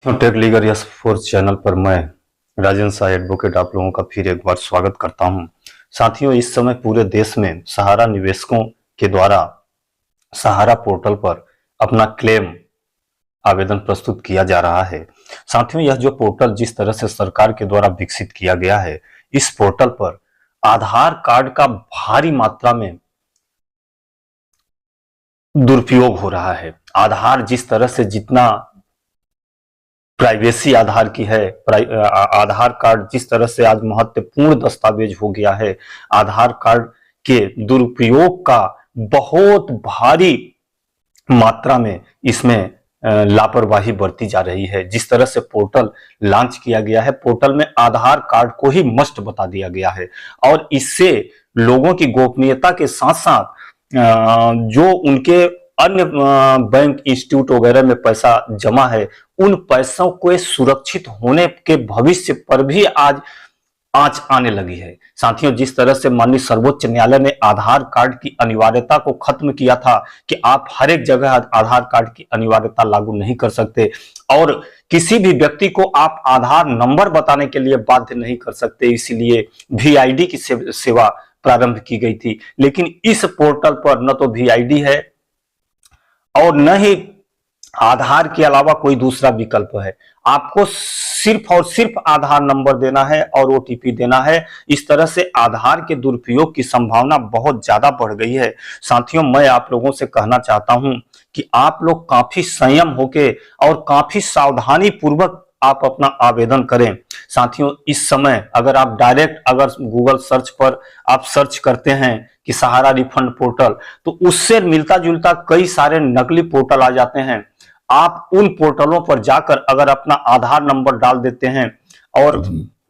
Take लीगर yes force channel पर मैं Rajendra Shah advocate आप लोगों का फिर एक बार स्वागत करता हूं। साथियों, इस समय पूरे देश में सहारा निवेशकों के द्वारा सहारा पोर्टल पर अपना क्लेम आवेदन प्रस्तुत किया जा रहा है। साथियों, यह जो पोर्टल जिस तरह से सरकार के द्वारा विकसित किया गया है, इस पोर्टल पर आधार कार्ड का भारी मात्रा में दुरुपयोग हो रहा है। आधार जिस तरह से जितना प्राइवेसी आधार की है, आधार कार्ड जिस तरह से आज महत्वपूर्ण दस्तावेज हो गया है, आधार कार्ड के दुरुपयोग का बहुत भारी मात्रा में इसमें लापरवाही बरती जा रही है। जिस तरह से पोर्टल लॉन्च किया गया है, पोर्टल में आधार कार्ड को ही मस्ट बता दिया गया है और इससे लोगों की गोपनीयता के साथ साथ जो उनके अन्य बैंक इंस्टीट्यूट वगैरह में पैसा जमा है, उन पैसों को सुरक्षित होने के भविष्य पर भी आज आंच आने लगी है। साथियों, जिस तरह से माननीय सर्वोच्च न्यायालय ने आधार कार्ड की अनिवार्यता को खत्म किया था कि आप हर एक जगह आधार कार्ड की अनिवार्यता लागू नहीं कर सकते और किसी भी व्यक्ति को आप आधार नंबर बताने के लिए बाध्य नहीं कर सकते, इसीलिए वीआईडी की सेवा प्रारंभ की गई थी। लेकिन इस पोर्टल पर न तो वीआईडी है और न ही आधार के अलावा कोई दूसरा विकल्प है। आपको सिर्फ और सिर्फ आधार नंबर देना है और ओटीपी देना है। इस तरह से आधार के दुरुपयोग की संभावना बहुत ज्यादा बढ़ गई है। साथियों, मैं आप लोगों से कहना चाहता हूं कि आप लोग काफी संयम होके और काफी सावधानी पूर्वक आप अपना आवेदन करें। साथियों, इस समय अगर गूगल सर्च पर आप सर्च करते हैं कि सहारा रिफंड पोर्टल, तो उससे मिलता जुलता कई सारे नकली पोर्टल आ जाते हैं। आप उन पोर्टलों पर जाकर अगर अपना आधार नंबर डाल देते हैं और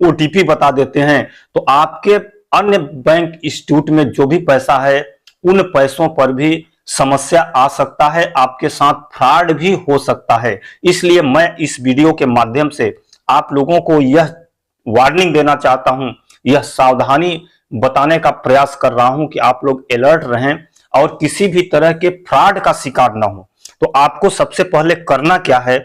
ओटीपी बता देते हैं, तो आपके अन्य बैंक इंस्टीट्यूट में जो भी पैसा है, उन पैसों पर भी समस्या आ सकता है, आपके साथ फ्रॉड भी हो सकता है। इसलिए मैं इस वीडियो के माध्यम से आप लोगों को यह वार्निंग देना चाहता हूं, यह सावधानी बताने का प्रयास कर रहा हूं कि आप लोग अलर्ट रहें और किसी भी तरह के फ्रॉड का शिकार ना हो। तो आपको सबसे पहले करना क्या है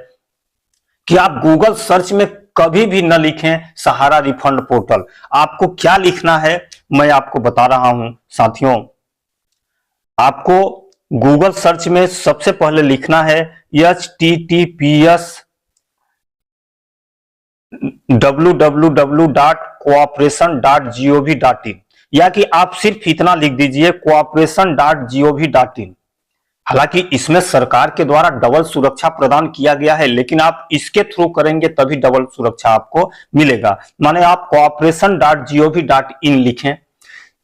कि आप गूगल सर्च में कभी भी न लिखें सहारा रिफंड पोर्टल। आपको क्या लिखना है मैं आपको बता रहा हूं। साथियों, आपको गूगल सर्च में सबसे पहले लिखना है https www.cooperation.gov.in, या कि आप सिर्फ इतना लिख दीजिए cooperation.gov.in। हालांकि इसमें सरकार के द्वारा डबल सुरक्षा प्रदान किया गया है, लेकिन आप इसके थ्रू करेंगे तभी डबल सुरक्षा आपको मिलेगा। माने आप cooperation.gov.in लिखें।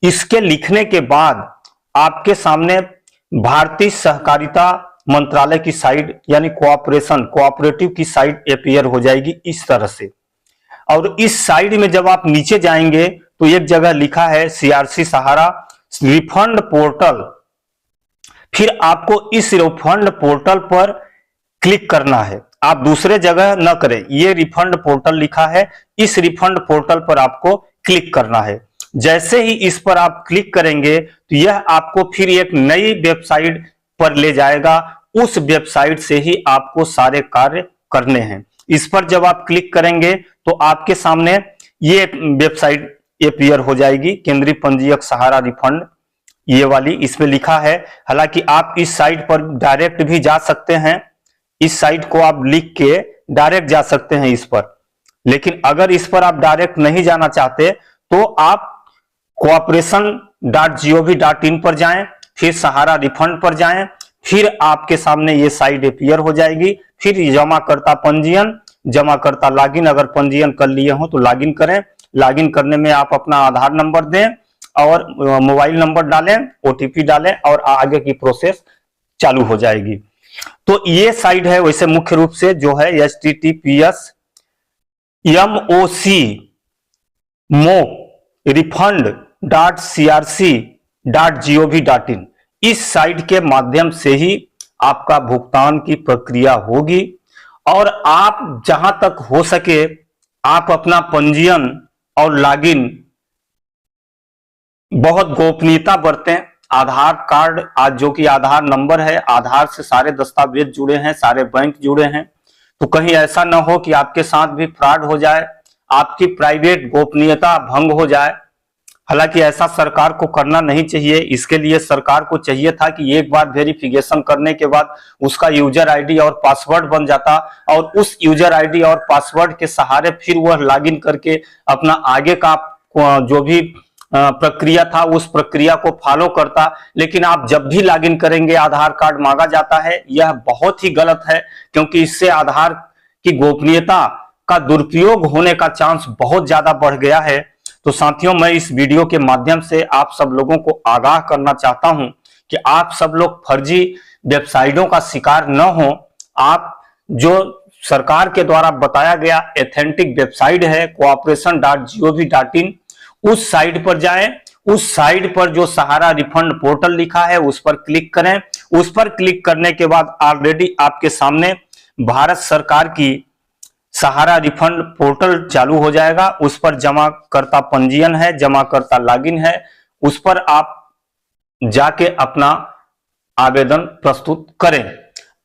इसके लिखने के बाद आपके सामने भारतीय सहकारिता मंत्रालय की साइट यानी कोऑपरेटिव की साइट अपीयर हो जाएगी इस तरह से। और इस साइट में जब आप नीचे जाएंगे तो एक जगह लिखा है सीआरसी सहारा रिफंड पोर्टल। फिर आपको इस रिफंड पोर्टल पर क्लिक करना है, आप दूसरे जगह न करें। ये रिफंड पोर्टल लिखा है, इस रिफंड पोर्टल पर आपको क्लिक करना है। जैसे ही इस पर आप क्लिक करेंगे तो यह आपको फिर एक नई वेबसाइट पर ले जाएगा। उस वेबसाइट से ही आपको सारे कार्य करने हैं। इस पर जब आप क्लिक करेंगे तो आपके सामने ये वेबसाइट अपीयर हो जाएगी, केंद्रीय पंजीयक सहारा रिफंड, ये वाली इसमें लिखा है। हालांकि आप इस साइट पर डायरेक्ट भी जा सकते हैं, इस साइट को आप लिख के डायरेक्ट जा सकते हैं इस पर। लेकिन अगर इस पर आप डायरेक्ट नहीं जाना चाहते तो आप cooperation.gov.in पर जाएं, फिर सहारा रिफंड पर जाएं, फिर आपके सामने ये साइट अपीयर हो जाएगी। फिर जमाकर्ता पंजीयन, जमाकर्ता लॉगिन, अगर पंजीयन कर लिए हो तो लॉगिन करें। लॉगिन करने में आप अपना आधार नंबर दें और मोबाइल नंबर डालें, ओटीपी डालें और आगे की प्रोसेस चालू हो जाएगी। तो ये साइट है वैसे मुख्य रूप से जो है https refund.crc.gov.in, इस साइट के माध्यम से ही आपका भुगतान की प्रक्रिया होगी। और आप जहां तक हो सके आप अपना पंजीयन और लॉगिन बहुत गोपनीयता बरतें। आधार कार्ड आज जो कि आधार नंबर है, आधार से सारे दस्तावेज जुड़े हैं, सारे बैंक जुड़े हैं। तो कहीं ऐसा ना हो कि आपके साथ भी फ्रॉड हो जाए, आपकी प्राइवेट गोपनीयता भंग हो जाए। हालांकि ऐसा सरकार को करना नहीं चाहिए। इसके लिए सरकार को चाहिए था कि एक बार वेरिफिकेशन करने के बाद उसका यूजर आईडी और पासवर्ड बन जाता और उस यूजर आईडी और पासवर्ड के सहारे फिर वह लॉगिन करके अपना आगे का जो भी प्रक्रिया था उस प्रक्रिया को फॉलो करता। लेकिन आप जब भी लॉगिन करेंगे आधार कार्ड मांगा जाता है, यह बहुत ही गलत है, क्योंकि इससे आधार की गोपनीयता का दुरुपयोग होने का चांस बहुत ज्यादा बढ़ गया है। तो साथियों, मैं इस वीडियो के माध्यम से आप सब लोगों को आगाह करना चाहता हूं कि आप सब लोग फर्जी वेबसाइटों का शिकार न हो। आप जो सरकार के द्वारा बताया गया एथेंटिक वेबसाइट है cooperation.gov.in, उस साइट पर जाएं। उस साइट पर जो सहारा रिफंड पोर्टल लिखा है उस पर क्लिक करें। उस पर क्लिक करने के बाद ऑलरेडी आपके सामने भारत सरकार की सहारा रिफंड पोर्टल चालू हो जाएगा। उस पर जमाकर्ता पंजीयन है, जमाकर्ता लॉगिन है, उस पर आप जाके अपना आवेदन प्रस्तुत करें।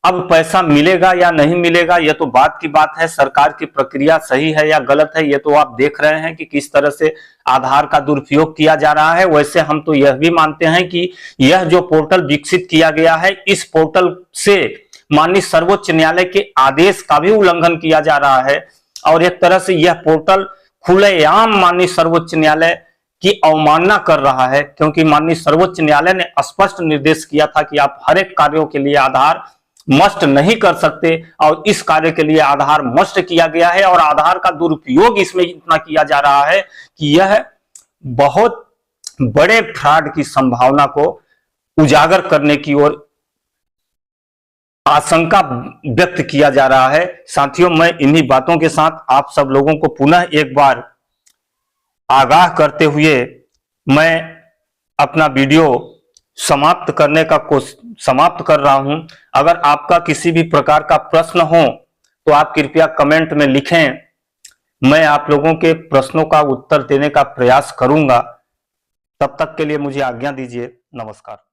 अब पैसा मिलेगा या नहीं मिलेगा यह तो बात की बात है, सरकार की प्रक्रिया सही है या गलत है ये तो आप देख रहे हैं कि किस तरह से आधार का दुरुपयोग किया जा रहा है। वैसे हम तो यह भी मानते हैं कि यह जो पोर्टल विकसित किया गया है, इस पोर्टल से माननीय सर्वोच्च न्यायालय के आदेश का भी उल्लंघन किया जा रहा है और एक तरह से यह पोर्टल खुलेआम माननीय सर्वोच्च न्यायालय की अवमानना कर रहा है, क्योंकि माननीय सर्वोच्च न्यायालय ने स्पष्ट निर्देश किया था कि आप हर एक कार्यों के लिए आधार मस्ट नहीं कर सकते और इस कार्य के लिए आधार मस्ट किया गया है और आधार का दुरुपयोग इसमें इतना किया जा रहा है कि यह बहुत बड़े फ्रॉड की संभावना को उजागर करने की ओर आशंका व्यक्त किया जा रहा है। साथियों, मैं इन्हीं बातों के साथ आप सब लोगों को पुनः एक बार आगाह करते हुए मैं अपना वीडियो समाप्त कर रहा हूं। अगर आपका किसी भी प्रकार का प्रश्न हो तो आप कृपया कमेंट में लिखें, मैं आप लोगों के प्रश्नों का उत्तर देने का प्रयास करूंगा। तब तक के लिए मुझे आज्ञा दीजिए। नमस्कार।